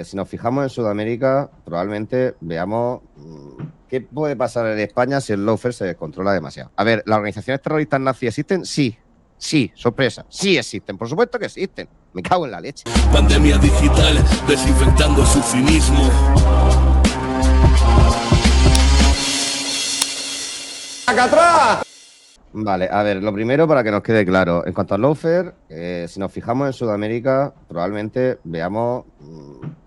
si nos fijamos en Sudamérica, probablemente veamos qué puede pasar en España si el lawfare se descontrola demasiado. A ver, ¿las organizaciones terroristas nazis existen? Sí. Sí, sorpresa. Sí existen, por supuesto que existen. Me cago en la leche. Pandemia digital, desinfectando su cinismo. ¡Acá atrás! Vale, a ver, lo primero para que nos quede claro, en cuanto al lawfare, si nos fijamos en Sudamérica, probablemente veamos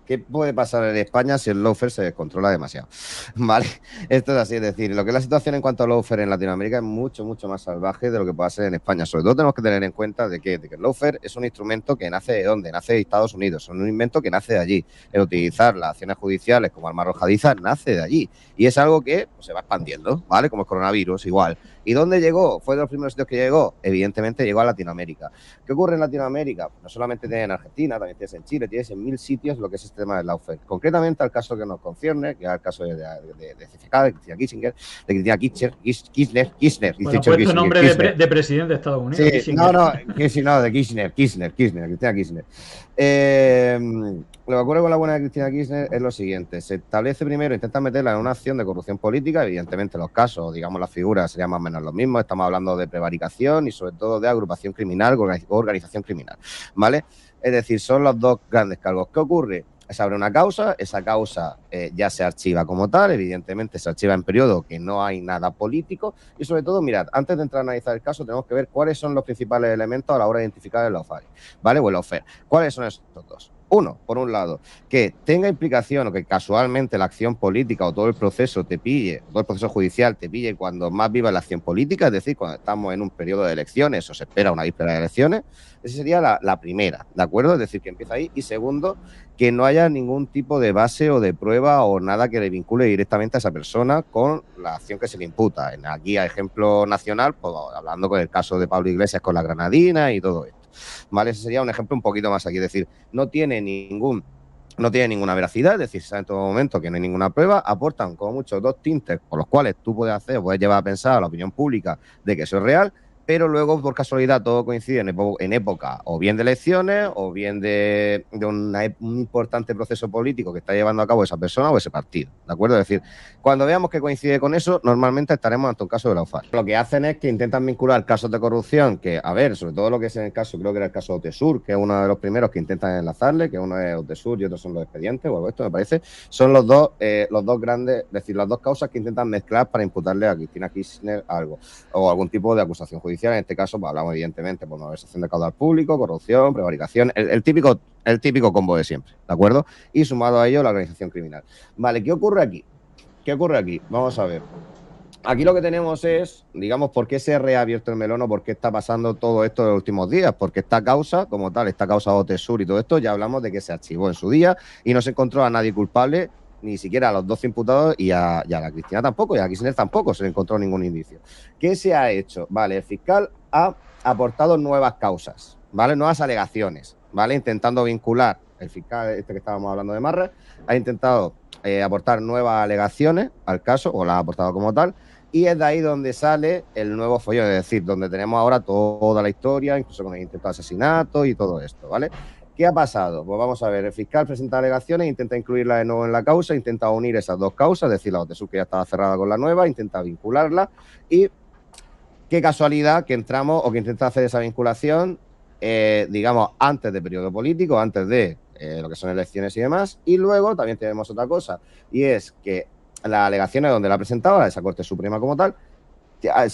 qué puede pasar en España si el lawfare se descontrola demasiado. Vale, esto es así, es decir, lo que es la situación en cuanto al lawfare en Latinoamérica es mucho, mucho más salvaje de lo que pueda ser en España. Sobre todo tenemos que tener en cuenta de que el lawfare es un instrumento que nace ¿de dónde? Nace de Estados Unidos, es un invento que nace de allí. El utilizar las acciones judiciales como arma arrojadiza nace de allí. Y es algo que pues, se va expandiendo, ¿vale? Como el coronavirus, igual. ¿Y dónde llegó? ¿Fue de los primeros sitios que llegó? Evidentemente llegó a Latinoamérica. ¿Qué ocurre en Latinoamérica? No solamente tienes en Argentina, también tienes en Chile, tienes en 1000 sitios lo que es este tema del lawfare. Concretamente al caso que nos concierne, que es el caso de CFK, de Cristina Kissinger, de Cristina Kirchner. Bueno, ha puesto nombre de presidente de Estados Unidos. Sí, Kissinger. De Cristina Kirchner. Lo que ocurre con la buena de Cristina Kirchner es lo siguiente. Se establece primero, intentan meterla en una acción de corrupción política. Evidentemente los casos, digamos las figuras serían más o menos los mismos. Estamos hablando de prevaricación y sobre todo de agrupación criminal, organización criminal, ¿vale? Es decir, son los dos grandes cargos. ¿Qué ocurre? Se abre una causa, esa causa ya se archiva como tal, evidentemente se archiva en periodo que no hay nada político y sobre todo, mirad, antes de entrar a analizar el caso tenemos que ver cuáles son los principales elementos a la hora de identificar el lawfare, ¿vale? O el lawfare. ¿Cuáles son estos dos? Uno, por un lado, que tenga implicación o que casualmente la acción política o todo el proceso te pille, todo el proceso judicial te pille cuando más viva la acción política, es decir, cuando estamos en un periodo de elecciones o se espera una víspera de elecciones. Esa sería la primera, ¿de acuerdo? Es decir, que empieza ahí. Y segundo, que no haya ningún tipo de base o de prueba o nada que le vincule directamente a esa persona con la acción que se le imputa. Aquí, a ejemplo nacional, pues, hablando con el caso de Pablo Iglesias con la Granadina y todo esto. ¿Vale? Ese sería un ejemplo un poquito más aquí. Es decir, no tiene ninguna veracidad, es decir, se sabe en todo momento que no hay ninguna prueba, aportan como mucho dos tintes por los cuales tú puedes llevar a pensar a la opinión pública de que eso es real, pero luego por casualidad todo coincide en época o bien de elecciones o bien de un importante proceso político que está llevando a cabo esa persona o ese partido, ¿de acuerdo? Es decir, cuando veamos que coincide con eso, normalmente estaremos ante un caso de lawfare. Lo que hacen es que intentan vincular casos de corrupción que, a ver, sobre todo lo que es en el caso, creo que era el caso de Otesur, que es uno de los primeros que intentan enlazarle, que uno es Otesur y otros son los expedientes, o algo esto me parece, son los dos grandes, es decir, las dos causas que intentan mezclar para imputarle a Cristina Kirchner algo, o algún tipo de acusación judicial. En este caso, pues, hablamos evidentemente por malversación de caudal público, corrupción, prevaricación, el típico combo de siempre, ¿de acuerdo? Y sumado a ello la organización criminal. Vale, ¿qué ocurre aquí? Vamos a ver. Aquí lo que tenemos es, digamos, por qué se ha reabierto el melón o por qué está pasando todo esto en los últimos días. Porque esta causa, como tal, esta causa de Otesur y todo esto, ya hablamos de que se archivó en su día y no se encontró a nadie culpable, ni siquiera a los 12 imputados y a la Cristina tampoco, y a Kirchner tampoco se le encontró ningún indicio. ¿Qué se ha hecho? Vale, el fiscal ha aportado nuevas causas, ¿vale? Nuevas alegaciones, ¿vale? Intentando vincular, el fiscal este que estábamos hablando de Marra, ha intentado aportar nuevas alegaciones al caso, o las ha aportado como tal, y es de ahí donde sale el nuevo follón, es decir, donde tenemos ahora toda la historia, incluso con el intento de asesinato y todo esto, ¿vale? ¿Qué ha pasado? Pues vamos a ver, el fiscal presenta alegaciones, intenta incluirla de nuevo en la causa, intenta unir esas dos causas, es decir, la Otesur que ya estaba cerrada con la nueva, intenta vincularla y qué casualidad que entramos o que intenta hacer esa vinculación, digamos, antes del periodo político, antes de lo que son elecciones y demás, y luego también tenemos otra cosa, y es que las alegaciones donde la presentaba, esa Corte Suprema como tal,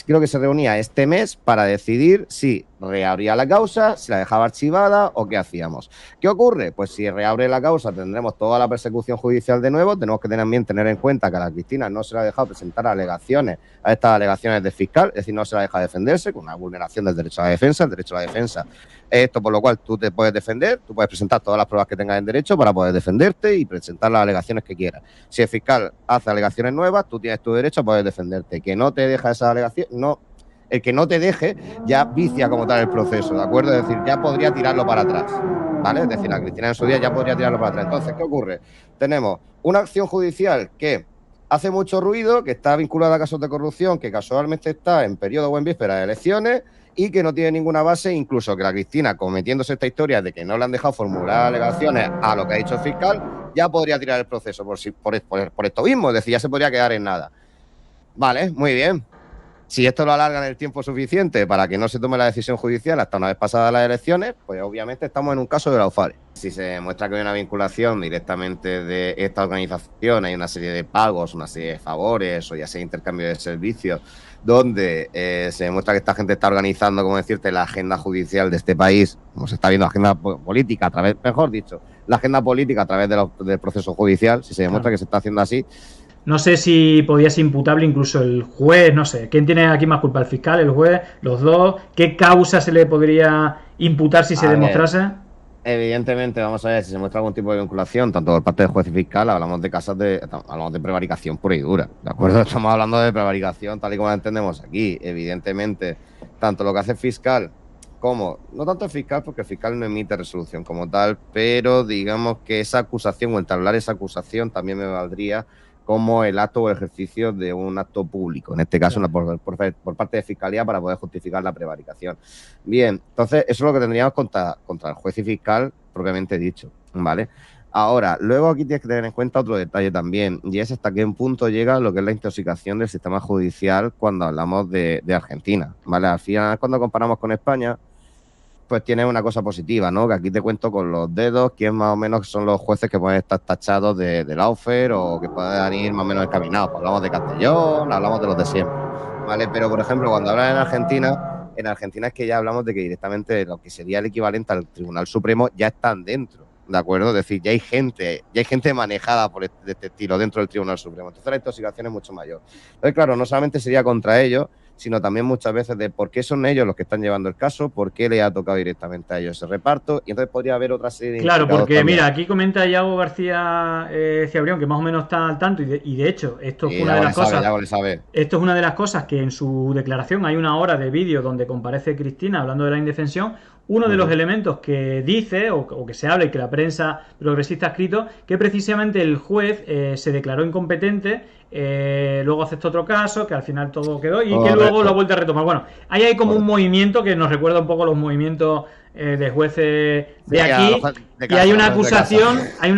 creo que se reunía este mes para decidir si reabría la causa, si la dejaba archivada o qué hacíamos. ¿Qué ocurre? Pues si reabre la causa tendremos toda la persecución judicial de nuevo. Tenemos que también tener en cuenta que a la Cristina no se le ha dejado presentar alegaciones a estas alegaciones del fiscal, es decir, no se la deja defenderse, con una vulneración del derecho a la defensa. El derecho a la defensa es esto por lo cual tú te puedes defender, tú puedes presentar todas las pruebas que tengas en derecho para poder defenderte y presentar las alegaciones que quieras. Si el fiscal hace alegaciones nuevas, tú tienes tu derecho a poder defenderte. Que no te deja esas alegaciones, no. El que no te deje ya vicia como tal el proceso, ¿de acuerdo? Es decir, ya podría tirarlo para atrás, ¿vale? Es decir, la Cristina en su día ya podría tirarlo para atrás. Entonces, ¿qué ocurre? Tenemos una acción judicial que hace mucho ruido, que está vinculada a casos de corrupción, que casualmente está en periodo o en víspera de elecciones y que no tiene ninguna base, incluso que la Cristina, cometiéndose esta historia de que no le han dejado formular alegaciones a lo que ha dicho el fiscal, ya podría tirar el proceso por esto mismo, es decir, ya se podría quedar en nada. Vale, muy bien. Si esto lo alargan el tiempo suficiente para que no se tome la decisión judicial hasta una vez pasadas las elecciones, pues obviamente estamos en un caso de Laufare. Si se demuestra que hay una vinculación directamente de esta organización, hay una serie de pagos, una serie de favores o ya sea intercambio de servicios, donde se demuestra que esta gente está organizando, como decirte, la agenda judicial de este país, como se está viendo, agenda política a través, mejor dicho, la agenda política a través del proceso judicial, si se demuestra que se está haciendo así. No sé si podía ser imputable incluso el juez, no sé. ¿Quién tiene aquí más culpa? ¿El fiscal, el juez, los dos? ¿Qué causa se le podría imputar si se demostrase? Evidentemente, vamos a ver, si se muestra algún tipo de vinculación, tanto por parte del juez y fiscal, hablamos de prevaricación pura y dura, ¿de acuerdo? Estamos hablando de prevaricación tal y como la entendemos aquí. Evidentemente, tanto lo que hace el fiscal como, no tanto el fiscal, porque el fiscal no emite resolución como tal, pero digamos que esa acusación o entablar esa acusación también me valdría como el acto o ejercicio de un acto público, en este caso por parte de Fiscalía para poder justificar la prevaricación. Bien, entonces eso es lo que tendríamos contra el juez y fiscal propiamente dicho, ¿vale? Ahora, luego aquí tienes que tener en cuenta otro detalle también, y es hasta qué punto llega lo que es la intoxicación del sistema judicial cuando hablamos de Argentina, ¿vale? Al final, cuando comparamos con España, pues tienes una cosa positiva, ¿no? Que aquí te cuento con los dedos quién más o menos son los jueces que pueden estar tachados de lawfare o que puedan ir más o menos encaminados. Pues hablamos de Castellón, hablamos de los de siempre, ¿vale? Pero, por ejemplo, cuando hablan en Argentina es que ya hablamos de que directamente lo que sería el equivalente al Tribunal Supremo ya están dentro, ¿de acuerdo? Es decir, ya hay gente manejada de este estilo dentro del Tribunal Supremo. Entonces la intoxicación es mucho mayor. Entonces, claro, no solamente sería contra ellos, sino también muchas veces de por qué son ellos los que están llevando el caso, por qué le ha tocado directamente a ellos ese reparto, y entonces podría haber otra serie de... Claro, porque también. Mira, aquí comenta Iago García Ciabrión, que más o menos está al tanto, y de hecho, esto es una de las cosas. Esto es una de las cosas que en su declaración hay una hora de vídeo donde comparece Cristina hablando de la indefensión. Uno de los elementos que dice, o que se habla y que la prensa progresista ha escrito, que precisamente el juez se declaró incompetente, luego aceptó otro caso, que al final todo quedó y que luego lo ha vuelto a retomar. Bueno, ahí hay como un movimiento que nos recuerda un poco los movimientos de jueces de aquí, y hay una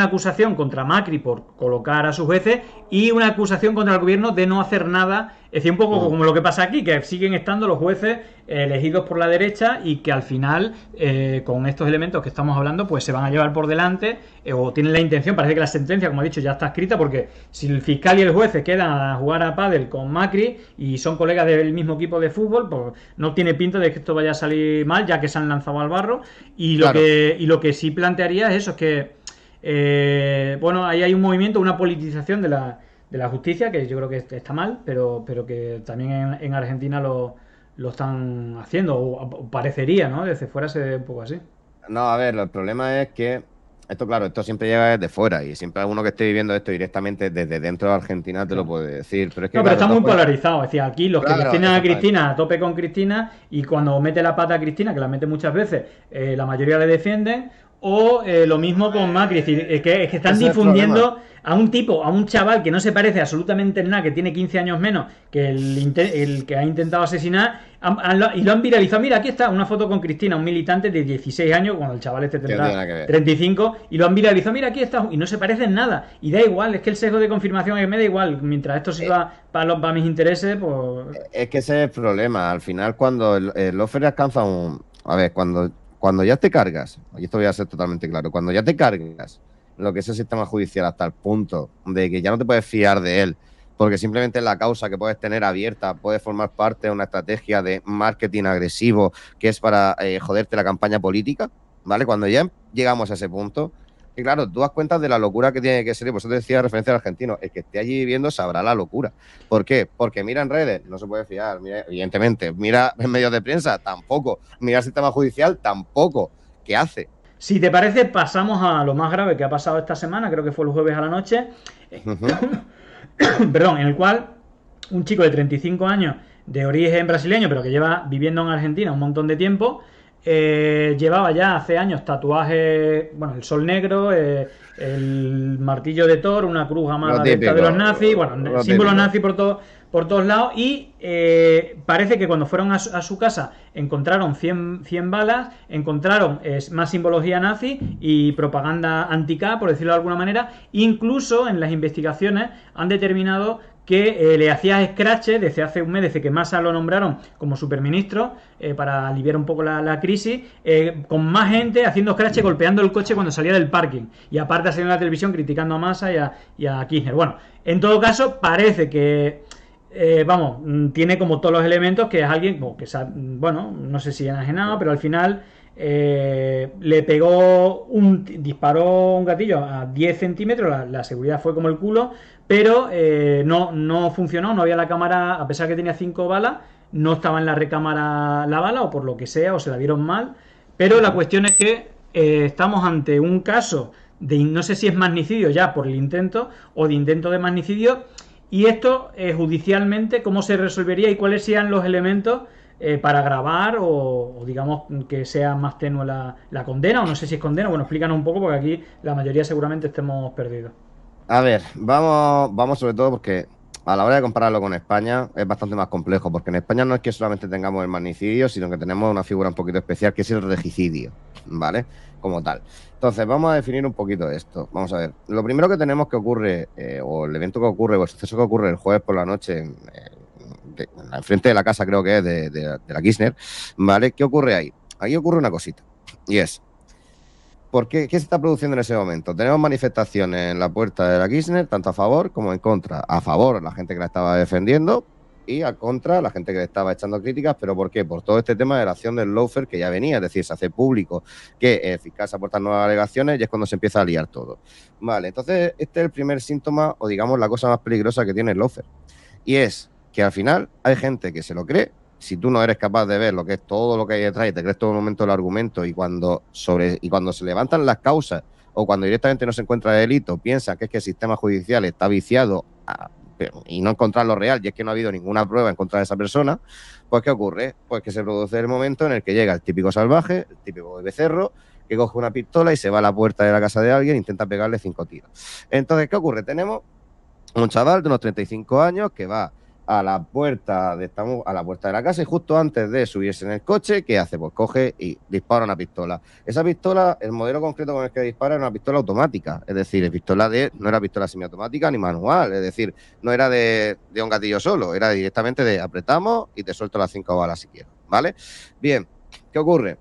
acusación contra Macri por colocar a sus jueces y una acusación contra el gobierno de no hacer nada. Es decir, un poco como lo que pasa aquí, que siguen estando los jueces elegidos por la derecha y que al final, con estos elementos que estamos hablando, pues se van a llevar por delante o tienen la intención. Parece que la sentencia, como he dicho, ya está escrita, porque si el fiscal y el juez se quedan a jugar a pádel con Macri y son colegas del mismo equipo de fútbol, pues no tiene pinta de que esto vaya a salir mal, ya que se han lanzado al barro. Y lo que sí plantearía es eso, es que bueno, ahí hay un movimiento, una politización de la justicia, que yo creo que está mal, pero que también en Argentina lo están haciendo, o parecería, ¿no? Desde fuera se ve un poco así. No, a ver, el problema es que esto siempre llega desde fuera, y siempre alguno que esté viviendo esto directamente desde dentro de Argentina te lo puede decir. Pero es que, no, pero está muy polarizado. Es decir, aquí los que defienden a Cristina a tope con Cristina, y cuando mete la pata a Cristina, que la mete muchas veces, la mayoría le defienden. O lo mismo con Macri, es decir, que están difundiendo a un tipo, a un chaval que no se parece absolutamente en nada, que tiene 15 años menos que el que ha intentado asesinar, y lo han viralizado. Mira, aquí está una foto con Cristina, un militante de 16 años, cuando el chaval este tendrá 35, y lo han viralizado. Mira, aquí está, y no se parece en nada, y da igual, es que el sesgo de confirmación me da igual, mientras esto sirva para mis intereses, pues... Es que ese es el problema. Al final, cuando el lawfare alcanza un... A ver, cuando ya te cargas, y esto voy a ser totalmente claro, cuando ya te cargas lo que es el sistema judicial hasta el punto de que ya no te puedes fiar de él, porque simplemente la causa que puedes tener abierta puede formar parte de una estrategia de marketing agresivo que es para joderte la campaña política, ¿vale? Cuando ya llegamos a ese punto, y claro, tú das cuenta de la locura que tiene que ser, y por eso te decía referencia al argentino, el que esté allí viviendo sabrá la locura. ¿Por qué? Porque mira en redes, no se puede fiar, mira, evidentemente, mira en medios de prensa, tampoco, mira el sistema judicial, tampoco. ¿Qué hace? Si te parece, pasamos a lo más grave que ha pasado esta semana, creo que fue el jueves a la noche, perdón, en el cual un chico de 35 años, de origen brasileño, pero que lleva viviendo en Argentina un montón de tiempo, llevaba ya hace años tatuajes, bueno, el sol negro, el martillo de Thor, una cruz amada de los nazis, bueno, símbolos nazis por todos lados, y parece que cuando fueron a su casa encontraron 100 balas, encontraron más simbología nazi y propaganda anti-K, por decirlo de alguna manera. Incluso en las investigaciones han determinado que le hacía scratches desde hace un mes, desde que Massa lo nombraron como superministro, para aliviar un poco la crisis, con más gente haciendo scratches, golpeando el coche cuando salía del parking, y aparte saliendo en la televisión criticando a Massa y a Kirchner. Bueno, en todo caso parece que tiene como todos los elementos, que es alguien que bueno, no sé si enajenado, pero al final le disparó un gatillo a 10 centímetros, la seguridad fue como el culo, pero no funcionó, no había la cámara, a pesar que tenía 5 balas, no estaba en la recámara la bala, o por lo que sea, o se la vieron mal. Pero la cuestión es que estamos ante un caso de, no sé si es magnicidio ya por el intento, o de intento de magnicidio, y esto judicialmente, ¿cómo se resolvería y cuáles serían los elementos para grabar o digamos que sea más tenue la condena, o no sé si es condena? Bueno, explícanos un poco, porque aquí la mayoría seguramente estemos perdidos. A ver, vamos sobre todo porque a la hora de compararlo con España es bastante más complejo, porque en España no es que solamente tengamos el magnicidio, sino que tenemos una figura un poquito especial, que es el regicidio, ¿vale? Como tal. Entonces, vamos a definir un poquito esto. Vamos a ver. Lo primero que tenemos que ocurre, o el evento que ocurre, o el suceso que ocurre el jueves por la noche, enfrente de la casa, creo que es, de la Kirchner, ¿vale? ¿Qué ocurre ahí? Ahí ocurre una cosita, y es: ¿por qué? ¿Qué se está produciendo en ese momento? Tenemos manifestaciones en la puerta de la Kirchner, tanto a favor como en contra. A favor, la gente que la estaba defendiendo, y a contra, la gente que le estaba echando críticas. ¿Pero por qué? Por todo este tema de la acción del lawfare, que ya venía, es decir, se hace público que el fiscal se aporta nuevas alegaciones, y es cuando se empieza a liar todo. Vale, entonces este es el primer síntoma, o digamos la cosa más peligrosa que tiene el lawfare, y es que al final hay gente que se lo cree. Si tú no eres capaz de ver lo que es todo lo que hay detrás y te crees todo el momento el argumento, y cuando se levantan las causas, o cuando directamente no se encuentra delito, piensan que es que el sistema judicial está viciado y no encontrar lo real, y es que no ha habido ninguna prueba en contra de esa persona, pues ¿qué ocurre? Pues que se produce el momento en el que llega el típico salvaje, el típico becerro, que coge una pistola y se va a la puerta de la casa de alguien e intenta pegarle 5 tiros. Entonces, ¿qué ocurre? Tenemos un chaval de unos 35 años que va a la puerta de la casa, y justo antes de subirse en el coche, ¿qué hace? Pues coge y dispara una pistola. Esa pistola, el modelo concreto con el que dispara, es una pistola automática, es decir, no era pistola semiautomática ni manual, es decir, no era de un gatillo solo, era directamente de apretamos y te suelto las 5 balas si quiero, ¿vale? Bien, ¿qué ocurre?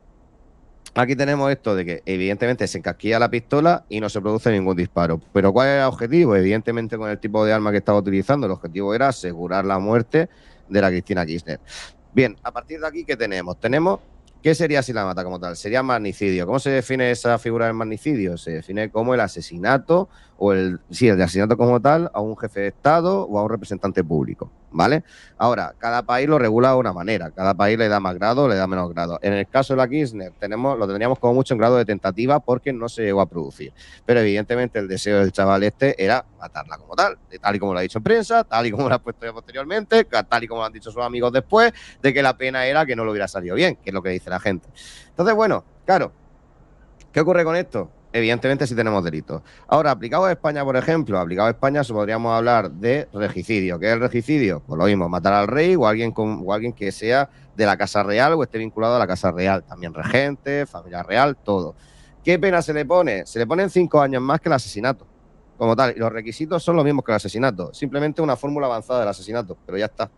Aquí tenemos esto de que evidentemente se encasquilla la pistola y no se produce ningún disparo. ¿Pero cuál era el objetivo? Evidentemente, con el tipo de arma que estaba utilizando, el objetivo era asegurar la muerte de la Cristina Kirchner. Bien, a partir de aquí, ¿qué tenemos? ¿Qué sería si la mata como tal? Sería magnicidio. ¿Cómo se define esa figura del magnicidio? Se define como el asesinato, el asesinato como tal, a un jefe de Estado o a un representante público, ¿vale? Ahora, cada país lo regula de una manera, cada país le da más grado, le da menos grado. En el caso de la Kirchner lo tendríamos como mucho en grado de tentativa, porque no se llegó a producir. Pero evidentemente el deseo del chaval era matarla como tal y como lo ha dicho en prensa, tal y como lo ha puesto ya posteriormente, tal y como lo han dicho sus amigos después, de que la pena era que no lo hubiera salido bien, que es lo que dice la gente. Entonces, bueno, claro, ¿qué ocurre con esto? Evidentemente sí tenemos delitos. Ahora, aplicado a España, por ejemplo, podríamos hablar de regicidio. ¿Qué es el regicidio? Pues lo mismo, matar al rey o alguien que sea de la Casa Real o esté vinculado a la Casa Real. También regente, familia real, todo. ¿Qué pena se le pone? Se le ponen 5 años más que el asesinato, como tal. Y los requisitos son los mismos que el asesinato. Simplemente una fórmula avanzada del asesinato, pero ya está.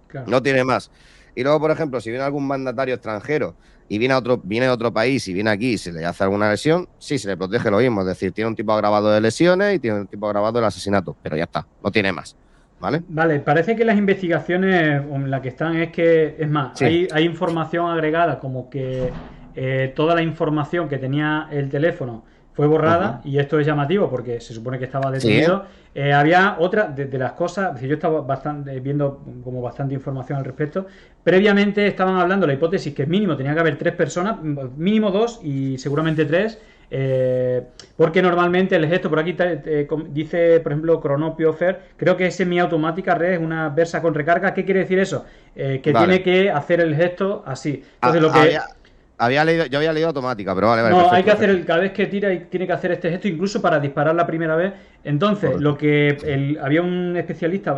Claro. No tiene más. Y luego, por ejemplo, si viene algún mandatario extranjero y viene de otro país y viene aquí y se le hace alguna lesión, sí, se le protege lo mismo. Es decir, tiene un tipo agravado de lesiones y tiene un tipo agravado del asesinato, pero ya está, no tiene más. ¿Vale? Vale, parece que las investigaciones en las que están es más, sí. hay información agregada, como que toda la información que tenía el teléfono fue borrada, y esto es llamativo porque se supone que estaba detenido. Sí. Había otra de las cosas, yo estaba viendo como bastante información al respecto. Previamente estaban hablando la hipótesis que mínimo tenía que haber 3 personas, mínimo 2 y seguramente 3, porque normalmente el gesto, por aquí dice, por ejemplo, Cronopio Fer, creo que es semiautomática, es una Versa con recarga. ¿Qué quiere decir eso? Que vale, tiene que hacer el gesto así. Entonces Yo había leído automática, pero vale, no, perfecto, hay que hacer, cada vez que tira tiene que hacer este gesto, incluso para disparar la primera vez. Entonces, había un especialista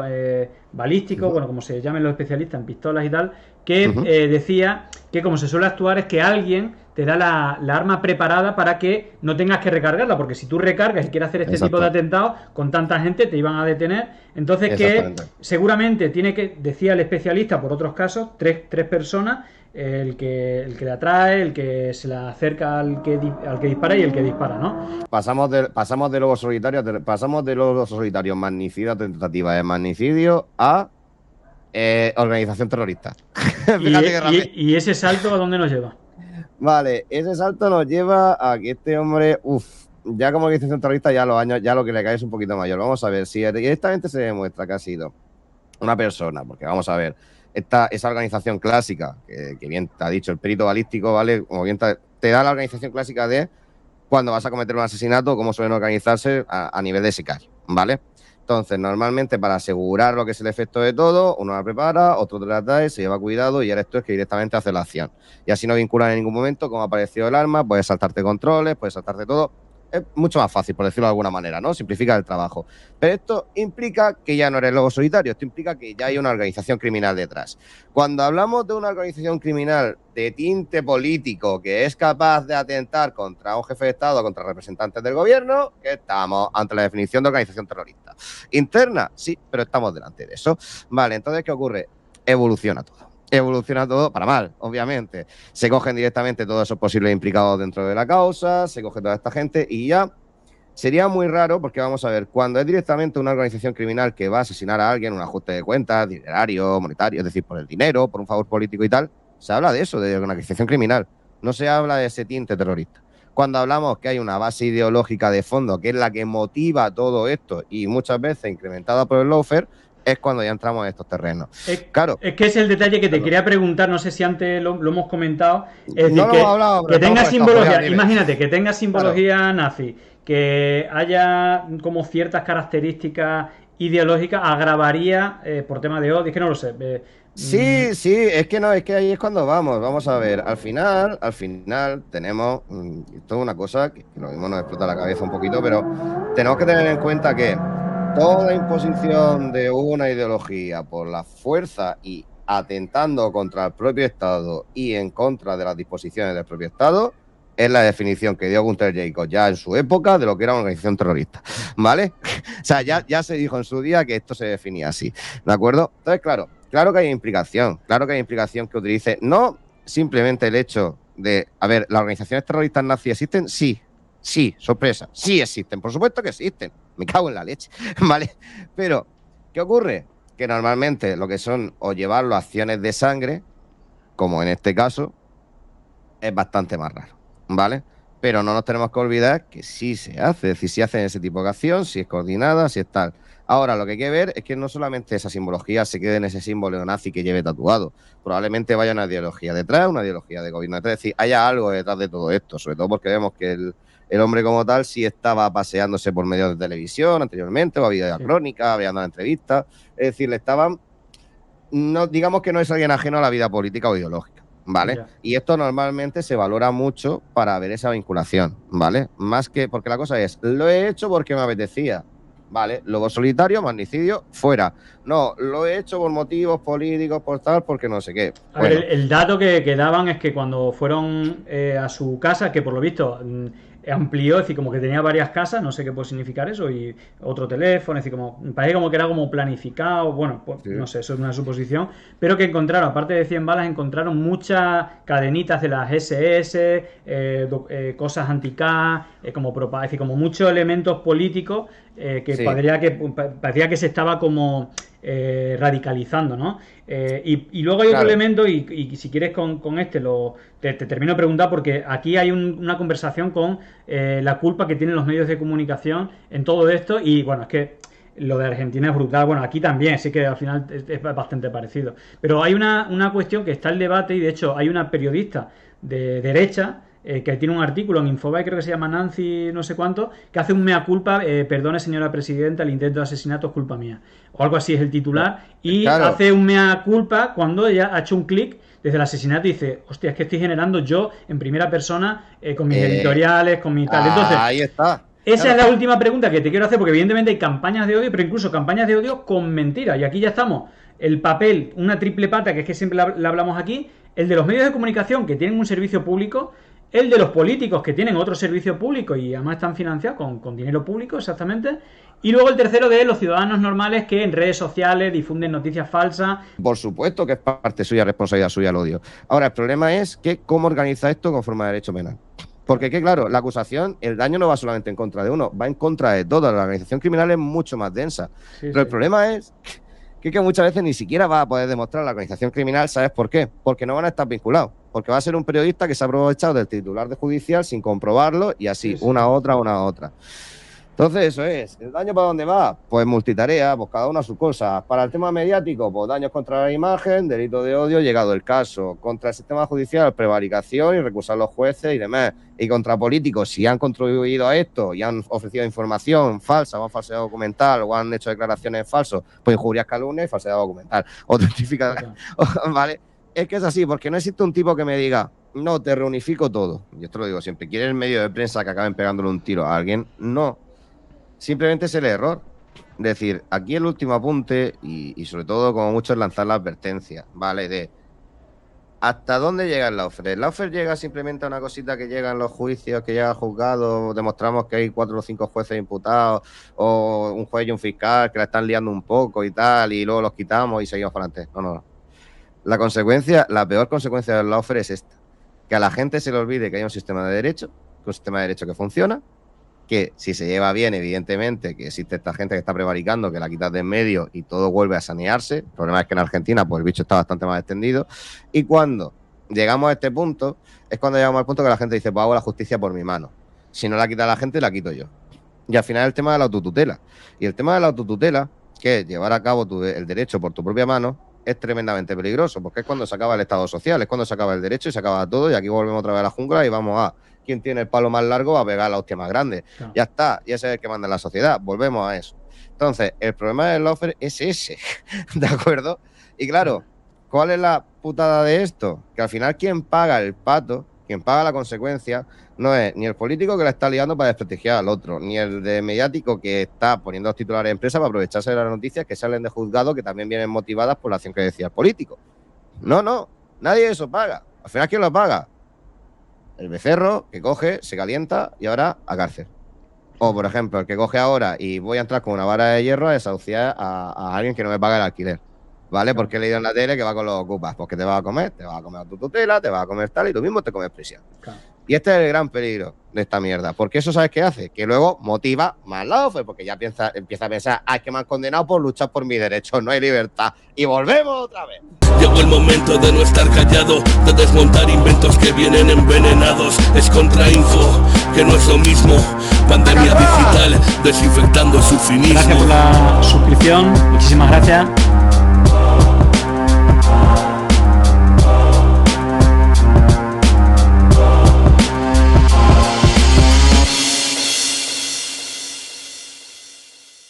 balístico, bueno, como se llamen los especialistas en pistolas y tal, que decía que como se suele actuar es que alguien te da la arma preparada para que no tengas que recargarla, porque si tú recargas y quieres hacer este tipo de atentados con tanta gente te iban a detener. Entonces que seguramente decía el especialista por otros casos, tres personas, el que le atrae, el que se le acerca al que dispara y el que dispara, ¿no? Pasamos de lobos solitarios magnicidio, tentativa de magnicidio a organización terrorista. ¿Y ese salto a dónde nos lleva? Vale, ese salto nos lleva a que este hombre, ya como organización terrorista ya lo que le cae es un poquito mayor. Vamos a ver, si directamente se demuestra que ha sido una persona, porque vamos a ver, esa organización clásica, que bien te ha dicho el perito balístico, ¿vale? Como bien te da la organización clásica de cuando vas a cometer un asesinato, cómo suelen organizarse a nivel de sicario, ¿vale? Entonces, normalmente para asegurar lo que es el efecto de todo, uno la prepara, otro te la trae, se lleva cuidado y ahora esto es que directamente hace la acción. Y así no vinculan en ningún momento cómo ha aparecido el arma, puedes saltarte controles, puedes saltarte todo. Es mucho más fácil, por decirlo de alguna manera, ¿no? Simplifica el trabajo. Pero esto implica que ya no eres lobo solitario, esto implica que ya hay una organización criminal detrás. Cuando hablamos de una organización criminal de tinte político que es capaz de atentar contra un jefe de Estado, contra representantes del gobierno, estamos ante la definición de organización terrorista. Interna, sí, pero estamos delante de eso. Vale, entonces, ¿qué ocurre? Evoluciona todo para mal, obviamente. Se cogen directamente todos esos posibles implicados dentro de la causa, se coge toda esta gente y ya sería muy raro porque vamos a ver, cuando es directamente una organización criminal que va a asesinar a alguien, un ajuste de cuentas, dinerario, monetario, es decir, por el dinero, por un favor político y tal, se habla de eso, de organización criminal. No se habla de ese tinte terrorista. Cuando hablamos que hay una base ideológica de fondo que es la que motiva todo esto y muchas veces incrementada por el lawfare, es cuando ya entramos en estos terrenos. Claro. Es que es el detalle que te quería preguntar, no sé si antes lo hemos comentado. Es decir, que tenga simbología, imagínate, que tenga simbología nazi, que haya como ciertas características ideológicas, agravaría por tema de odio, es que no lo sé. Sí, es que ahí es cuando vamos a ver, al final tenemos, esto es una cosa que lo mismo nos explota la cabeza un poquito, pero tenemos que tener en cuenta que toda imposición de una ideología por la fuerza y atentando contra el propio Estado y en contra de las disposiciones del propio Estado es la definición que dio Gunther Jacobs ya en su época de lo que era una organización terrorista, ¿vale? O sea, ya se dijo en su día que esto se definía así, ¿de acuerdo? Entonces, claro que hay implicación que utilice, no simplemente el hecho de, a ver, ¿las organizaciones terroristas nazis existen? Sí, sorpresa, sí existen, por supuesto que existen, me cago en la leche, ¿vale? Pero, ¿qué ocurre? Que normalmente lo que son o llevarlo a acciones de sangre, como en este caso, es bastante más raro, ¿vale? Pero no nos tenemos que olvidar que sí se hace, es decir, si hacen ese tipo de acción, si es coordinada, si es tal. Ahora, lo que hay que ver es que no solamente esa simbología se quede en ese símbolo nazi que lleve tatuado, probablemente vaya una ideología detrás, una ideología de gobierno detrás, es decir, haya algo detrás de todo esto, sobre todo porque vemos que el hombre como tal sí estaba paseándose por medios de televisión anteriormente, o había crónica, había dado entrevistas, es decir, le estaban, no, digamos que no es alguien ajeno a la vida política o ideológica, ¿vale? Yeah. Y esto normalmente se valora mucho para ver esa vinculación, ¿vale? Más que, porque la cosa es, lo he hecho porque me apetecía, ¿vale? Lobo solitario, magnicidio, fuera. No, lo he hecho por motivos políticos, por tal, porque no sé qué. A ver, el dato que daban es que cuando fueron a su casa, que por lo visto amplió, es decir, como que tenía varias casas, no sé qué puede significar eso, y otro teléfono, es decir, como parece como que era como planificado, bueno, pues, sí. No sé, eso es una suposición, pero que encontraron, aparte de 100 balas, encontraron muchas cadenitas de las SS, cosas anti-K, como es decir, como muchos elementos políticos que, sí. parecía que se estaba como radicalizando, ¿no? Y luego hay otro elemento, y si quieres con este te termino de preguntar, porque aquí hay una conversación con la culpa que tienen los medios de comunicación en todo esto, y bueno, es que lo de Argentina es brutal, bueno, aquí también, sí que al final es bastante parecido, pero hay una cuestión que está el debate, y de hecho hay una periodista de derecha que tiene un artículo en Infobae, creo que se llama Nancy no sé cuánto, que hace un mea culpa, perdone señora presidenta, el intento de asesinato es culpa mía, o algo así es el titular, y claro. Hace un mea culpa cuando ella ha hecho un clic desde el asesinato y dice, hostia, es que estoy generando yo en primera persona con mis editoriales, con mi tal. Entonces, ahí está. Esa es la última pregunta que te quiero hacer, porque evidentemente hay campañas de odio, pero incluso campañas de odio con mentiras. Y aquí ya estamos. El papel, una triple pata, que es que siempre la hablamos aquí, el de los medios de comunicación que tienen un servicio público, el de los políticos que tienen otro servicio público y además están financiados con dinero público, exactamente. Y luego el tercero de los ciudadanos normales que en redes sociales difunden noticias falsas. Por supuesto que es parte suya, responsabilidad suya el odio. Ahora, el problema es que cómo organiza esto con forma de derecho penal. Porque, que claro, la acusación, el daño no va solamente en contra de uno, va en contra de toda. La organización criminal es mucho más densa. Pero el problema es que muchas veces ni siquiera va a poder demostrar la organización criminal. ¿Sabes por qué? Porque no van a estar vinculados. Porque va a ser un periodista que se ha aprovechado del titular de judicial sin comprobarlo y así, una a otra. Entonces, eso es. ¿El daño para dónde va? Pues multitarea, pues cada una a su cosa. Para el tema mediático, pues daños contra la imagen, delito de odio, llegado el caso. Contra el sistema judicial, prevaricación y recusar los jueces y demás. Y contra políticos, si han contribuido a esto y han ofrecido información falsa o han falseado documental o han hecho declaraciones falsas, pues injurias, calumnias y falsedad documental. O testificación. ¿Vale? Es que es así, porque no existe un tipo que me diga, no, te reunifico todo. Yo esto lo digo siempre. ¿Quieres el medio de prensa que acaben pegándole un tiro a alguien? No. Simplemente es el error. Es decir, aquí el último apunte, y sobre todo como mucho es lanzar la advertencia, ¿vale? De ¿hasta dónde llega el lawfare? El lawfare llega simplemente a una cosita que llega en los juicios, que llega al juzgado, demostramos que hay 4 o 5 jueces imputados, o un juez y un fiscal que la están liando un poco y tal, y luego los quitamos y seguimos para adelante. No. La peor consecuencia del lawfare es esta, que a la gente se le olvide que hay un sistema de derecho, que funciona, que si se lleva bien, evidentemente, que existe esta gente que está prevaricando, que la quitas de en medio y todo vuelve a sanearse. El problema es que en Argentina pues el bicho está bastante más extendido. Y cuando llegamos a este punto, es cuando llegamos al punto que la gente dice, pues hago la justicia por mi mano. Si no la quita la gente, la quito yo. Y al final el tema de la autotutela. Y el tema de la autotutela, que es llevar a cabo el derecho por tu propia mano, es tremendamente peligroso, porque es cuando se acaba el Estado social, es cuando se acaba el derecho y se acaba todo, y aquí volvemos otra vez a la jungla y vamos a quien tiene el palo más largo va a pegar la hostia más grande. Claro. Ya está, y ese es el que manda en la sociedad. Volvemos a eso. Entonces, el problema del lawfare es ese, ¿de acuerdo? Y claro, ¿cuál es la putada de esto? Que al final quien paga el pato, quien paga la consecuencia, no es ni el político que la está liando para desprestigiar al otro, ni el de mediático que está poniendo los titulares de empresa para aprovecharse de las noticias que salen de juzgado, que también vienen motivadas por la acción que decía el político. No, nadie de eso paga. Al final, ¿quién lo paga? El becerro que coge, se calienta y ahora a cárcel. O, por ejemplo, el que coge ahora y voy a entrar con una vara de hierro a desahuciar a alguien que no me paga el alquiler. ¿Vale? Porque he leído en la tele que va con los ocupas. Porque te vas a comer tu tutela, te vas a comer tal y tú mismo te comes prisión. Claro. Y este es el gran peligro de esta mierda. Porque eso, ¿sabes qué hace? Que luego motiva más lawfare, porque ya empieza a pensar, es que me han condenado por luchar por mis derechos, no hay libertad. Y volvemos otra vez. Llegó el momento de no estar callado, de desmontar inventos que vienen envenenados. Es contrainfo, que no es lo mismo. Pandemia digital, desinfectando su cinismo. Gracias por la suscripción, muchísimas gracias.